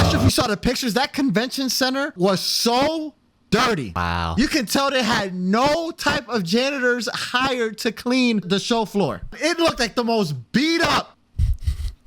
not sure if you saw the pictures. That convention center was so dirty. Wow. You can tell they had no type of janitors hired to clean the show floor. It looked like the most beat up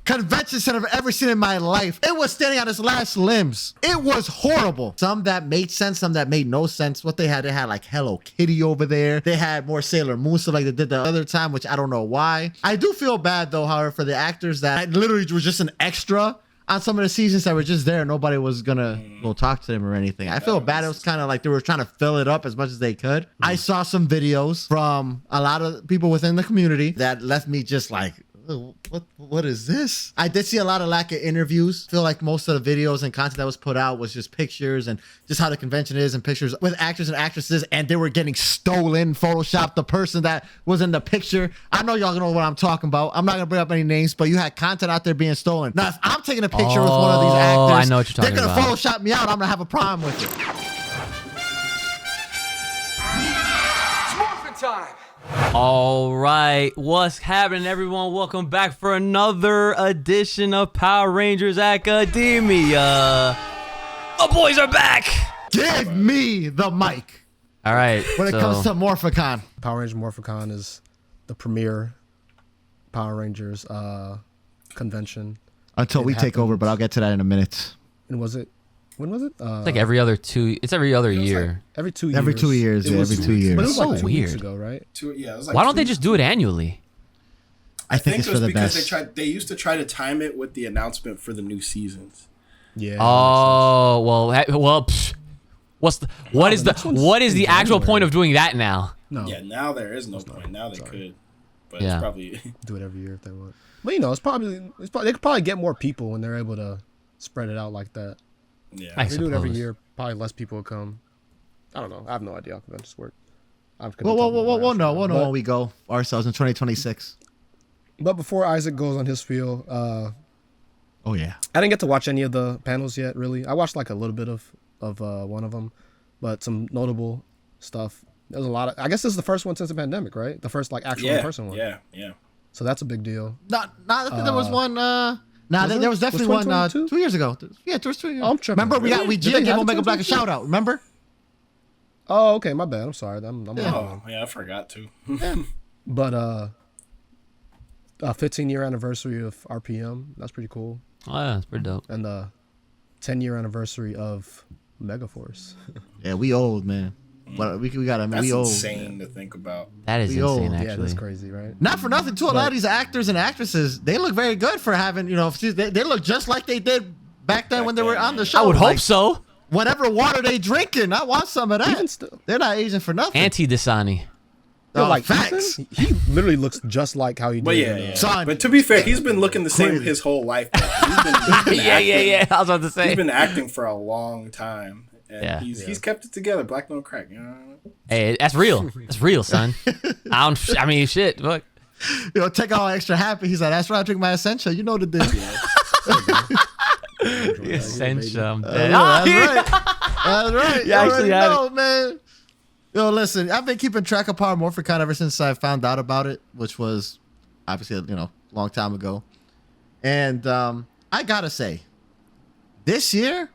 convention center I've ever seen in my life. It was standing on its last limbs. It was horrible. Some that made sense, some that made no sense. What they had like Hello Kitty over there. They had more Sailor Moon stuff like they did the other time, which I don't know why. I do feel bad though, however, for the actors that literally was just an extra on some of the seasons that were just there. Nobody was gonna go talk to them or anything. I feel bad. It was kind of like they were trying to fill it up as much as they could. I saw some videos from a lot of people within the community that left me just like, what is this? I did see a lot of lack of interviews. I feel like most of the videos and content that was put out was just pictures and just how the convention is and pictures with actors and actresses, and they were getting stolen, photoshopped. The person that was in the picture, I know y'all know what I'm talking about. I'm not gonna bring up any names, but you had content out there being stolen. Now, if I'm taking a picture with one of these actors, I know what you're talking they're gonna about. Photoshop me out. I'm gonna have a problem with it. It's Morphin time! All right, what's happening, everyone? Welcome back for another edition of Power Rangers Academia. The boys are back. Give me the mic. All right. When it comes to Morphicon. Power Rangers Morphicon is the premier Power Rangers convention. Until we take over, but I'll get to that in a minute. And when was it? it's like every other two. It's every other year. Like every 2 years. Every 2 years, yeah, every 2 years. But it was So like 2 weeks weird. ago, right? It was like Why don't they just do it annually? I think it's it for was the because best. they used to try to time it with the announcement for the new seasons. Yeah. Oh well. What is the actual January. point of doing that now? No. Yeah, now there is no point. Now they could, but Yeah. it's probably Do it every year if they want. But you know, they could probably get more people when they're able to spread it out like that. yeah. I If they do it every suppose. year, probably less people will come. I don't know. I have no idea how conventions work. We'll know when we go ourselves in 2026. But before Isaac goes on his spiel, Oh yeah. I didn't get to watch any of the panels yet, really. I watched like a little bit of one of them, but some notable stuff. There's a lot of. I guess this is the first one since the pandemic, right? The first like actual in-person one. Yeah. So that's a big deal. I think there was one. There was definitely Was one 2022? 2 years ago. Yeah, there was 2 years. Oh, I'm tripping. Remember, Really? we Did did they give have Omega it Black a 2022? shout out. Remember? Oh, okay, my bad. I'm sorry. I'm Oh, yeah, I forgot to. But 15-year anniversary of RPM. That's pretty cool. Oh yeah, that's pretty dope. And 10-year anniversary of Megaforce. Yeah, we old, man. But we got. I mean, That's we old. insane to think about. That is We old. insane, Yeah, actually. that's crazy, right? Not for nothing, too. A lot of these actors and actresses, they look very good for having, they look just like they did back then when they were on the show. I would hope Like, so. Whatever water they drinking, I want some of that. Even still. They're not aging for nothing. Anti-Dasani. Yo, Oh, like facts. Ethan, he literally looks just like how he did. But in, yeah. Son. But to be fair, he's been looking the same Clearly. his whole life. He's been Yeah. I was about to say. He's been acting for a long time, and Yeah. he's kept it together. Black don't crack. You know. Hey, that's real. That's real, son. I mean, shit. Look. Take all extra happy. He's like, that's right, I drink my essential. You know the deal. Essential. I'm Yeah, dead. that's right. That's right. You actually already had know, man. Yo, listen, I've been keeping track of Power Morphicon ever since I found out about it, which was obviously, a long time ago. And I gotta say, this year,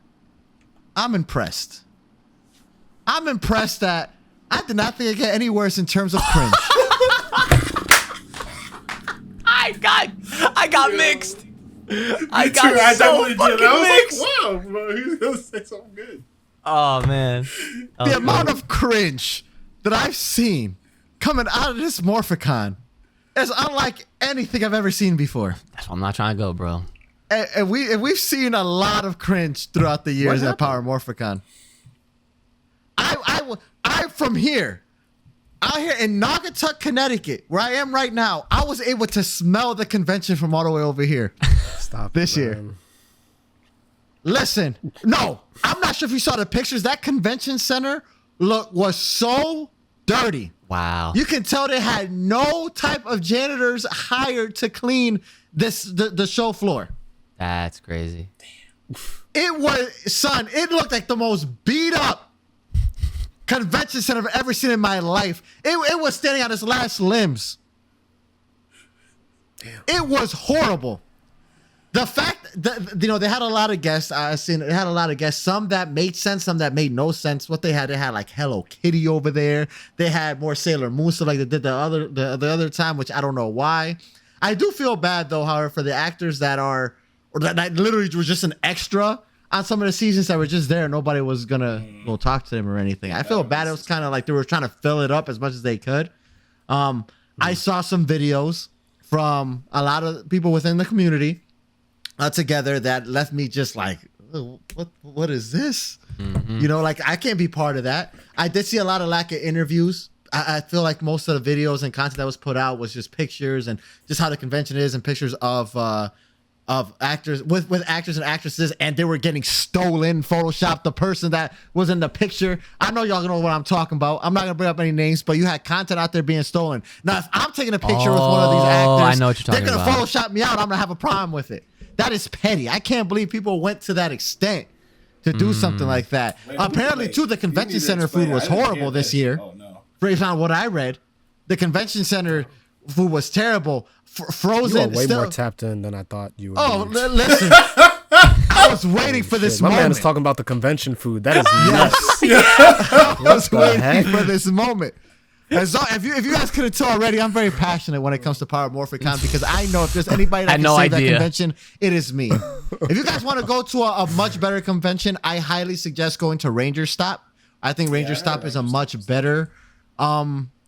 I'm impressed. I'm impressed that I did not think it'd get any worse in terms of cringe. I got mixed. I Me too, got I so definitely fucking did. I mixed. was like, wow, bro, he's gonna say something good. Oh man. The amount of cringe that I've seen coming out of this Morphicon is unlike anything I've ever seen before. That's why I'm not trying to go, bro. And we've seen a lot of cringe throughout the years at Power Morphicon. I from here, out here in Naugatuck, Connecticut, where I am right now, I was able to smell the convention from all the way over here. Stop This it, year. man. Listen, no, I'm not sure if you saw the pictures. That convention center was so dirty. Wow. You can tell they had no type of janitors hired to clean the show floor. That's crazy. It looked like the most beat up convention center I've ever seen in my life. It was standing on its last limbs. Damn. It was horrible. The fact that they had a lot of guests. They had a lot of guests. Some that made sense, some that made no sense. What they had like Hello Kitty over there. They had more Sailor Moon stuff like they did the other time, which I don't know why. I do feel bad though, however, for the actors that literally were just an extra on some of the seasons that were just there. Nobody was gonna go talk to them or anything. I feel bad. It was kind of like they were trying to fill it up as much as they could. I saw some videos from a lot of people within the community together that left me just like, oh, what is this? Like I can't be part of that. I did see a lot of lack of interviews. I feel like most of the videos and content that was put out was just pictures and just how the convention is and pictures of actors with actors and actresses, and they were getting stolen, photoshopped. The person that was in the picture, I know y'all know what I'm talking about. I'm not gonna bring up any names, but you had content out there being stolen. Now, if I'm taking a picture with one of these actors, I know what you're talking they're gonna about. Photoshop me out. I'm gonna have a problem with it. That is petty. I can't believe people went to that extent to do something like that. Apparently, too, the convention center food was horrible this year. Oh no! Based on what I read, the convention center food was terrible. Frozen. You are way more tapped in than I thought you would. Oh, listen. I was waiting for this My moment. man is talking about the convention food. That is nuts. I was waiting for this moment. If you guys couldn't tell already, I'm very passionate when it comes to Power of Morphicon because I know if there's anybody that can save that convention, it is me. If you guys want to go to a much better convention, I highly suggest going to Ranger Stop. I think Ranger Stop is a much better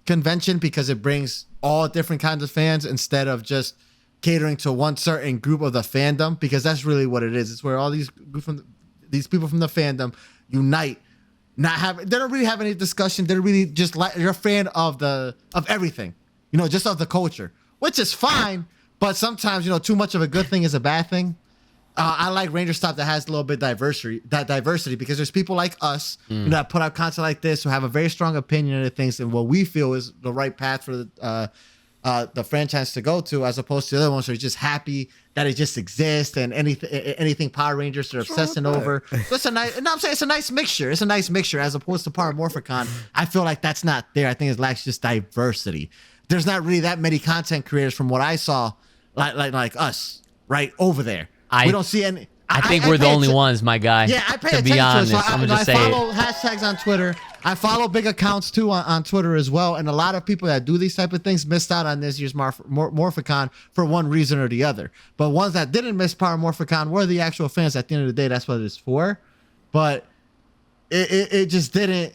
convention because it brings all different kinds of fans instead of just catering to one certain group of the fandom, because that's really what it is. It's where all these people from the fandom unite. They don't really have any discussion. They're really just like you're a fan of everything, just of the culture, which is fine. But sometimes, too much of a good thing is a bad thing. I like Ranger Stop that has a little bit diversity because there's people like us that put out content like this who have a very strong opinion of things and what we feel is the right path for the franchise to go to, as opposed to the other ones who are just happy that it just exists and anything Power Rangers are obsessing over. So it's a nice mixture. It's a nice mixture as opposed to Power Morphicon. I feel like that's not there. I think it lacks just diversity. There's not really that many content creators from what I saw like us right over there. We don't see any. I think we're the only ones, my guy. Yeah, I pay to attention be honest, to it. So I'm gonna just say I follow hashtags on Twitter. I follow big accounts too on Twitter as well. And a lot of people that do these type of things missed out on this year's Morphicon for one reason or the other. But ones that didn't miss Power Morphicon were the actual fans. At the end of the day, that's what it's for. But it just didn't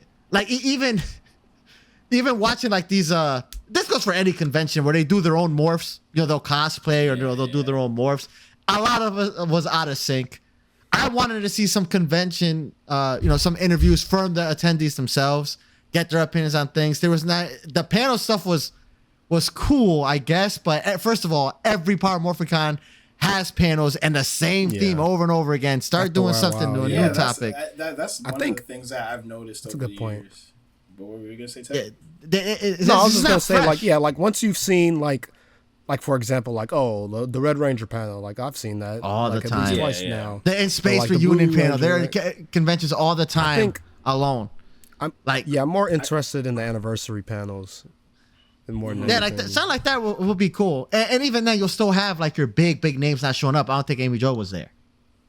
even watching like these. This goes for any convention where they do their own morphs. They'll cosplay or they'll do their own morphs. A lot of it was out of sync. I wanted to see some convention, some interviews from the attendees themselves, get their opinions on things. The panel stuff was cool, I guess. But first of all, every Power Morphicon has panels and the same theme over and over again. Start doing something new, a new topic. That's one of the things that I've noticed over the years. But what were you gonna say, Ted? No, I was just gonna say like once you've seen like for example, the Red Ranger panel, I've seen that all the time, at least twice now. The In Space Reunion panel, there are conventions all the time. I think alone. I'm more interested in the anniversary panels than more. Something like that will be cool. And even then, you'll still have your big names not showing up. I don't think Amy Jo was there,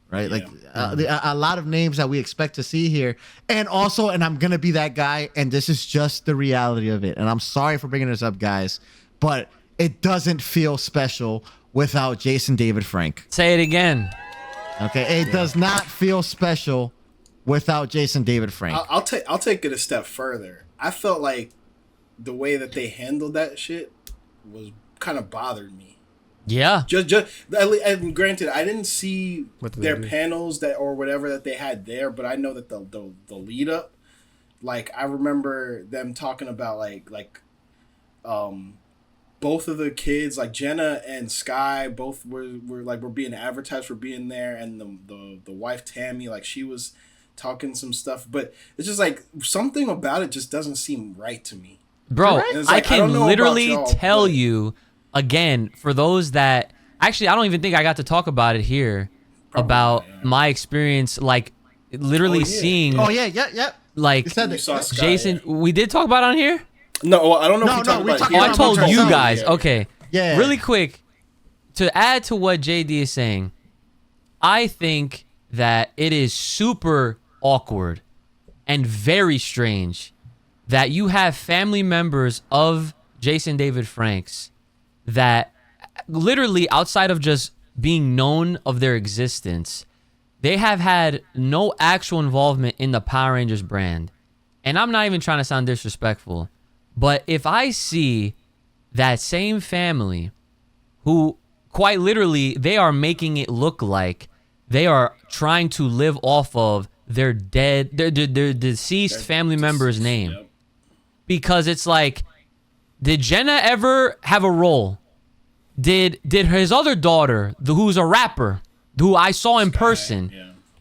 right? A lot of names that we expect to see here, and I'm gonna be that guy, and this is just the reality of it. And I'm sorry for bringing this up, guys, but it doesn't feel special without Jason David Frank. Say it again. Okay, it does not feel special without Jason David Frank. I'll take it a step further. I felt like the way that they handled that shit was kind of bothered me. Yeah. And granted, I didn't see their panels or whatever that they had there, but I know that the lead up, I remember them talking about both of the kids, Jenna and Sky, both were being advertised for being there, and the wife Tammy, she was talking some stuff, but it's just something about it just doesn't seem right to me. Bro, I can literally tell you again, for those that actually, I don't even think I got to talk about it here about my experience, literally seeing. Oh yeah. You saw Sky, Jason, we did talk about it on here. No, I don't know if we talked about it here. I told you guys. Yeah. Okay. Yeah. Really quick, to add to what JD is saying, I think that it is super awkward and very strange that you have family members of Jason David Franks that literally, outside of just being known of their existence, they have had no actual involvement in the Power Rangers brand. And I'm not even trying to sound disrespectful, but if I see that same family who quite literally, they are making it look like they are trying to live off of their deceased family member's name. Yep. Because it's like, did Jenna ever have a role? Did his other daughter, who's a rapper, who I saw in person,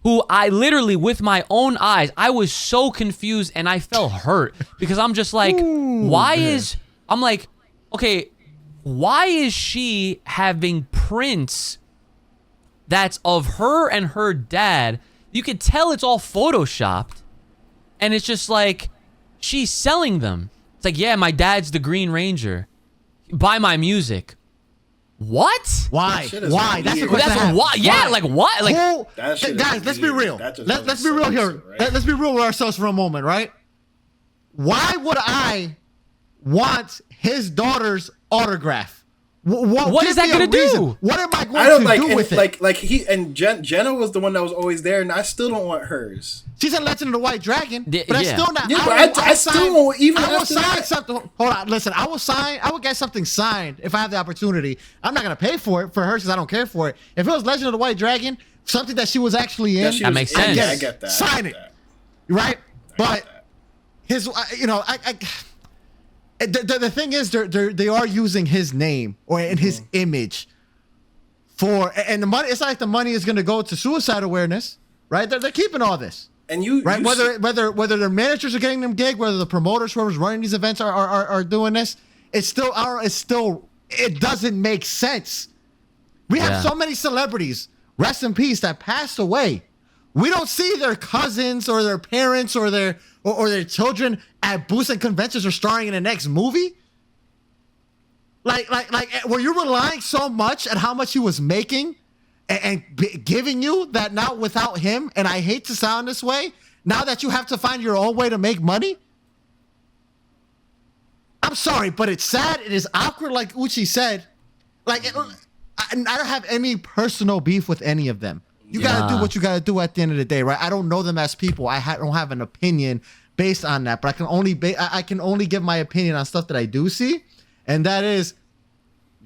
who I literally, with my own eyes, I was so confused and I felt hurt because I'm just like, why is she having prints that's of her and her dad? You can tell it's all photoshopped, and it's just like, she's selling them. It's like, yeah, my dad's the Green Ranger. Buy my music. What? Why? Why? That's the That's question. why. Yeah, like what? Like, guys, let's be real. Let's be real here. Right? Let's be real with ourselves for a moment, right? Why would I want his daughter's autograph? What is that gonna do? What am I going to do with it? Like he and Jenna was the one that was always there, and I still don't want hers. She's a Legend of the White Dragon, but Yeah. that's still not. Yeah, but I still won't even. I will after sign that. something. Hold on, listen. I will get something signed if I have the opportunity. I'm not gonna pay for it for her because I don't care for it. If it was Legend of the White Dragon, something that she was actually in, That makes sense. I get that. Sign it, right? But his, the thing is, they are using his name or in his image for, and the money. It's not like the money is going to go to suicide awareness, right? They're keeping all this, And you right? you Whether their managers are getting them gig, whether the promoters, whoever's running these events are doing this, it doesn't make sense. We have so many celebrities, rest in peace, that passed away. We don't see their cousins or their parents or their children at booths and conventions or starring in the next movie. Like, were you relying so much at how much he was making and giving you that now without him, and I hate to sound this way, now that you have to find your own way to make money? I'm sorry, but it's sad. It is awkward, like Uchi said. Like, I don't have any personal beef with any of them. You got to do what you got to do at the end of the day, right? I don't know them as people. I don't have an opinion based on that, but I can only give my opinion on stuff that I do see, and that is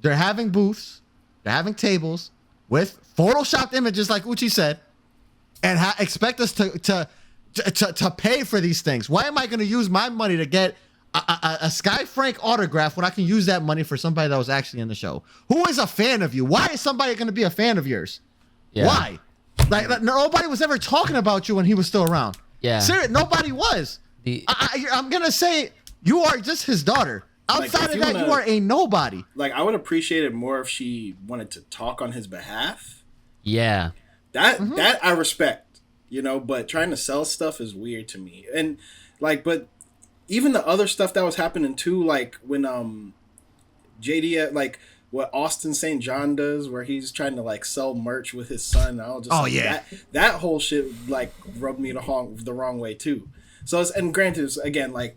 they're having booths, they're having tables with photoshopped images, like Uchi said, and expect us to pay for these things. Why am I going to use my money to get a Sky Frank autograph when I can use that money for somebody that was actually in the show? Who is a fan of you? Why is somebody going to be a fan of yours? Yeah. Why? Like nobody was ever talking about you when he was still around. Yeah. Seriously, nobody was. I'm going to say you are just his daughter. Outside of that, you are a nobody. Like, I would appreciate it more if she wanted to talk on his behalf. Yeah. That I respect, but trying to sell stuff is weird to me. And but even the other stuff that was happening too, like when JD, like what Austin St. John does, where he's trying to like sell merch with his son. I was just that whole shit like rubbed me the wrong way too. So and granted, it's, again, like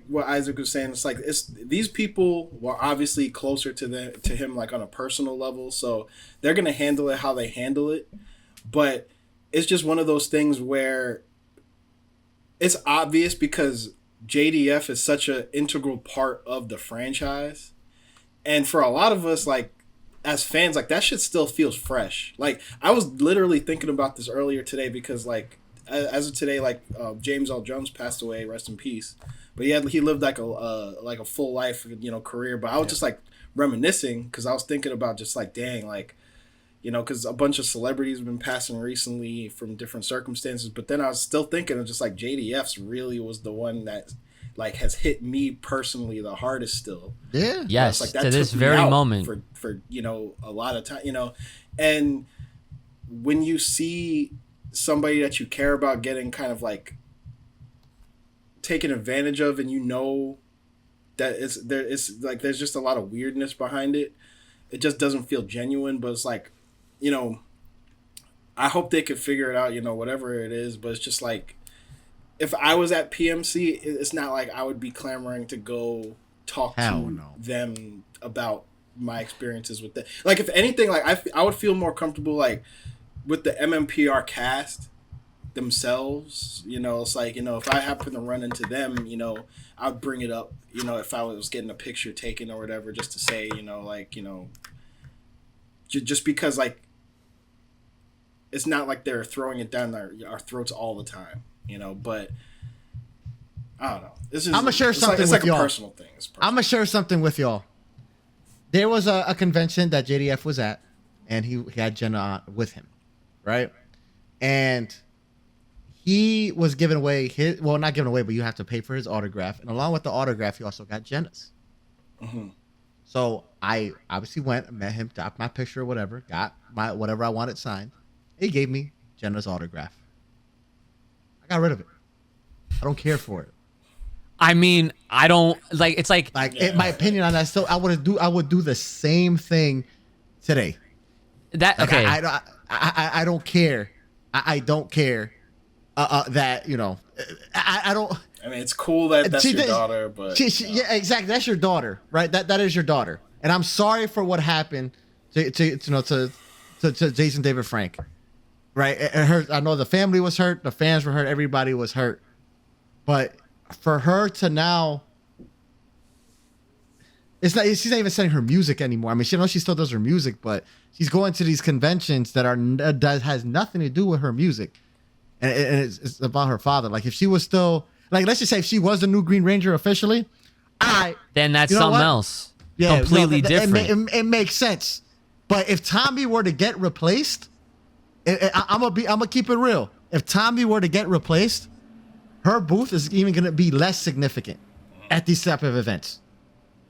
what Isaac was saying, it's these people were obviously closer to him like on a personal level, so they're gonna handle it how they handle it. But it's just one of those things where it's obvious because JDF is such an integral part of the franchise. And for a lot of us, like, as fans, like, that shit still feels fresh. Like, I was literally thinking about this earlier today because, like, as of today, like, James L. Jones passed away, rest in peace. But he lived, like, a full life, career. But I was just, like, reminiscing because I was thinking about just, like, dang, like, because a bunch of celebrities have been passing recently from different circumstances. But then I was still thinking of just, like, JDF's really was the one that, like, has hit me personally the hardest still. Yeah. Yes, like, that to this took me very out moment. For a lot of time, and when you see somebody that you care about getting kind of like taken advantage of, and that there's just a lot of weirdness behind it. It just doesn't feel genuine, but it's like, I hope they could figure it out, you know, whatever it is. But it's just like, if I was at PMC, it's not like I would be clamoring to go talk to them about my experiences with that. Like, if anything, like I would feel more comfortable like with the MMPR cast themselves. You know, it's like, you know, if I happen to run into them, you know, I'd bring it up. You know, if I was getting a picture taken or whatever, just to say, you know, like, you know, just because like it's not like they're throwing it down our throats all the time, you know. But I don't know. This is I'm gonna share something with y'all. A personal thing. I'm gonna share something with y'all. There was a convention that JDF was at, and he had Jenna with him, right? And he was giving away his, well, not giving away, but you have to pay for his autograph. And along with the autograph, he also got Jenna's. Mm-hmm. So I obviously went, met him, got my picture or whatever, got my whatever I wanted signed. He gave me Jenna's autograph. I got rid of it. I don't care for it. I mean, I don't like. It's like in my opinion on that. Still, I would do the same thing today. That like, okay? I don't care. I don't care. That, you know, I don't. I mean, it's cool that that's your daughter, but yeah, exactly. That's your daughter, right? That is your daughter, and I'm sorry for what happened to Jason David Frank, right? It hurt. I know the family was hurt, the fans were hurt, everybody was hurt, but for her to now, it's not. She's not even sending her music anymore. I mean, she knows she still does her music, but she's going to these conventions that has nothing to do with her music, and it's about her father. Like, if she was still, like, let's just say if she was the new Green Ranger officially, then that's something else. Yeah, completely different. It makes sense. But if Tommy were to get replaced, I'm gonna keep it real. If Tommy were to get replaced, her booth is even gonna be less significant at these type of events.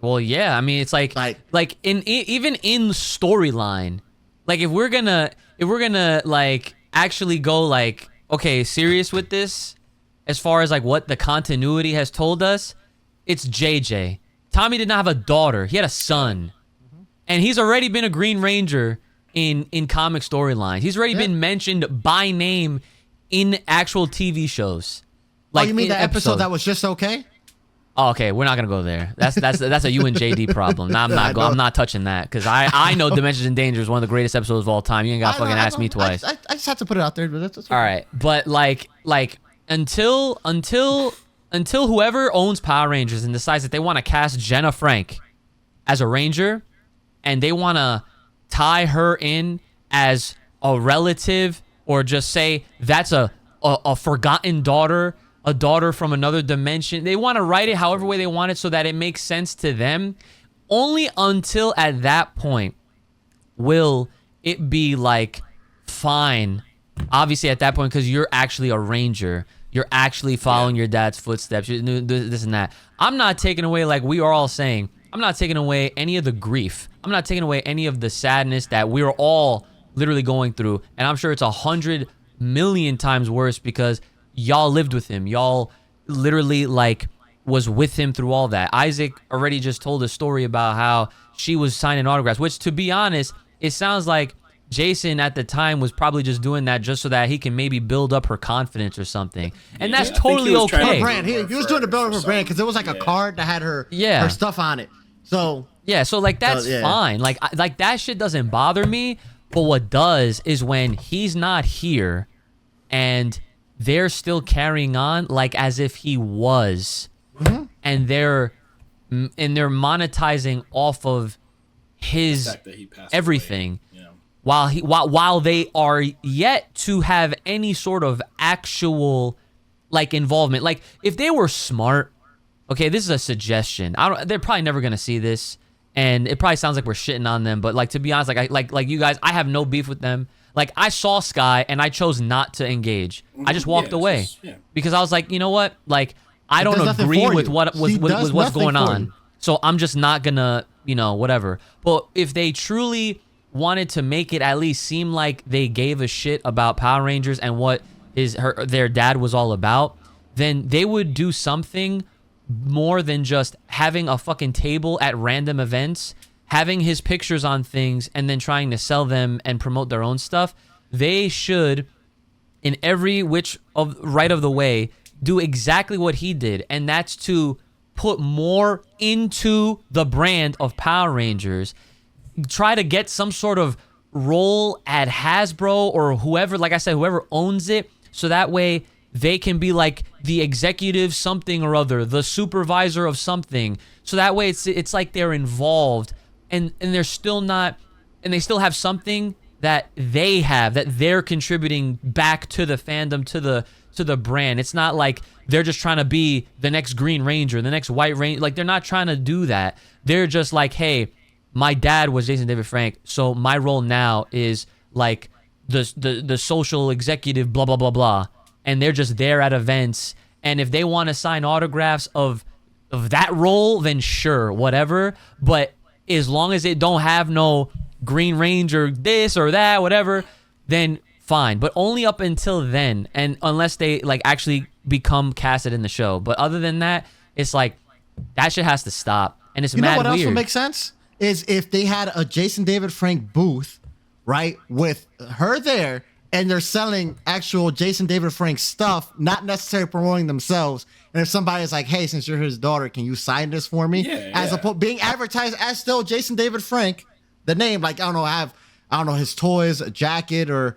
Well, yeah. I mean, it's like even in storyline, like if we're gonna like actually go like, okay, serious with this, as far as like what the continuity has told us, it's JJ. Tommy did not have a daughter; he had a son, and he's already been a Green Ranger in comic storylines. He's already been mentioned by name in actual TV shows. Like, you mean the episode that was just okay? Oh, okay, we're not gonna go there. That's a you and JD problem. No, I'm not touching that, because I know Dimensions in Danger is one of the greatest episodes of all time. You ain't gotta fucking ask me twice. I just have to put it out there, but that's okay. All right, but like until whoever owns Power Rangers and decides that they want to cast Jenna Frank as a Ranger, and they want to tie her in as a relative, or just say that's a forgotten daughter, a daughter from another dimension. They want to write it however way they want it so that it makes sense to them. Only until at that point will it be like, fine. Obviously at that point, because you're actually a Ranger. You're actually following your dad's footsteps. This and that. I'm not taking away, like we are all saying, I'm not taking away any of the grief. I'm not taking away any of the sadness that we're all literally going through. And I'm sure it's 100 million times worse because y'all lived with him. Y'all literally like was with him through all that. Isaac already just told a story about how she was signing autographs, which, to be honest, it sounds like Jason at the time was probably just doing that just so that he can maybe build up her confidence or something. And that's totally okay. He was doing the build up her brand because it was like a card that had her stuff on it. So yeah, so like that's fine. Like that shit doesn't bother me. But what does is when he's not here and they're still carrying on like as if he was, and they're monetizing off of his everything, while they are yet to have any sort of actual like involvement. Like if they were smart, okay, this is a suggestion. They're probably never gonna see this, and it probably sounds like we're shitting on them. But like, to be honest, like you guys, I have no beef with them. Like, I saw Sky and I chose not to engage. I just walked away because I was like, you know what? Like, I don't agree with what's going on. So I'm just not gonna, whatever. But if they truly wanted to make it at least seem like they gave a shit about Power Rangers and what their dad was all about, then they would do something more than just having a fucking table at random events, having his pictures on things, and then trying to sell them and promote their own stuff. they should, in every which of right of the way, do exactly what he did, and that's to put more into the brand of Power Rangers. Try to get some sort of role at Hasbro or whoever, like I said, whoever owns it, so that way they can be like the executive something or other, the supervisor of something. So that way it's like they're involved, and they're still not, and they still have something that they have, that they're contributing back to the fandom, to the brand. It's not like they're just trying to be the next Green Ranger, the next White Ranger. Like, they're not trying to do that. They're just like, hey, my dad was Jason David Frank, so my role now is like the social executive, blah, blah, blah, blah. And they're just there at events. And if they want to sign autographs of that role, then sure, whatever. But as long as it don't have no Green Ranger this or that, whatever, then fine. But only up until then, and unless they like actually become casted in the show. But other than that, it's like that shit has to stop. And it's mad weird. You know what else would make sense? Is if they had a Jason David Frank booth, right, with her there, and they're selling actual Jason David Frank stuff, not necessarily promoting themselves. And if somebody is like, hey, since you're his daughter, can you sign this for me? As opposed being advertised as still Jason David Frank, the name, like, I don't know, his toys, a jacket or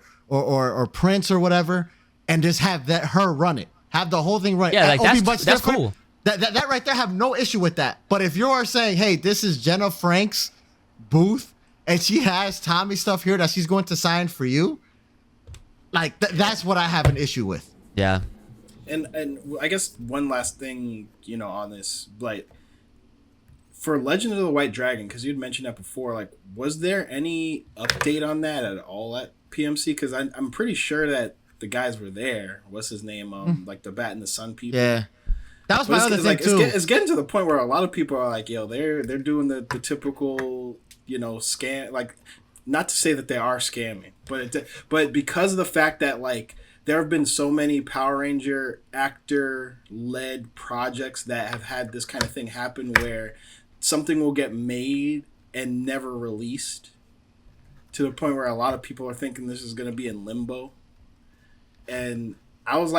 prints or whatever, and just have her run it. Have the whole thing run. Yeah, like that's cool. That right there, I have no issue with that. But if you are saying, hey, this is Jenna Frank's booth, and she has Tommy stuff here that she's going to sign for you, like that's what I have an issue with. Yeah. And I guess one last thing, on this, like, for Legend of the White Dragon, because you'd mentioned that before, like, was there any update on that at all at PMC? Because I'm pretty sure that the guys were there. What's his name? Like the Bat and the Sun people. Yeah. That was my other thing too. It's getting to the point where a lot of people are like, yo, they're doing the typical, scam. Like, not to say that they are scamming, but because of the fact that, like, there have been so many Power Ranger actor-led projects that have had this kind of thing happen where something will get made and never released, to the point where a lot of people are thinking this is going to be in limbo. And I was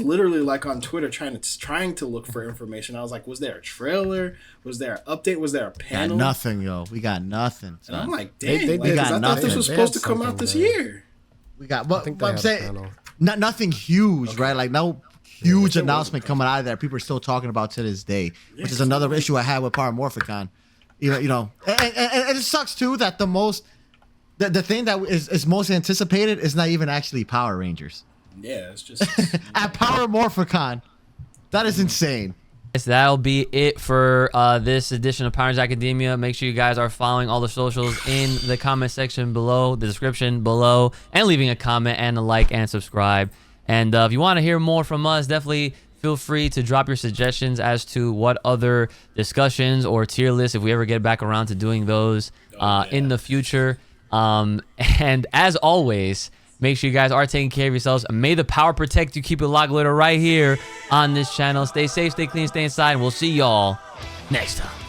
literally like on Twitter trying to look for information. I was like, was there a trailer? Was there an update? Was there a panel? Got nothing, yo. We got nothing. And I'm like, dang, I thought this was supposed to come out this year. We got, but I'm saying, nothing huge, right? Like, no huge announcement coming out of there. People are still talking about to this day, which is another issue I had with Power Morphicon. And it sucks too that the thing that is most anticipated is not even actually Power Rangers. Yeah, it's just at Power Morphicon. That is insane. Yes, that'll be it for this edition of Power Rangers Academia. Make sure you guys are following all the socials in the comment section below, the description below, and leaving a comment and a like and subscribe. And if you want to hear more from us, definitely feel free to drop your suggestions as to what other discussions or tier lists, if we ever get back around to doing those in the future. And as always, make sure you guys are taking care of yourselves. May the power protect you. Keep it locked, glitter, right here on this channel. Stay safe, stay clean, stay inside, and we'll see y'all next time.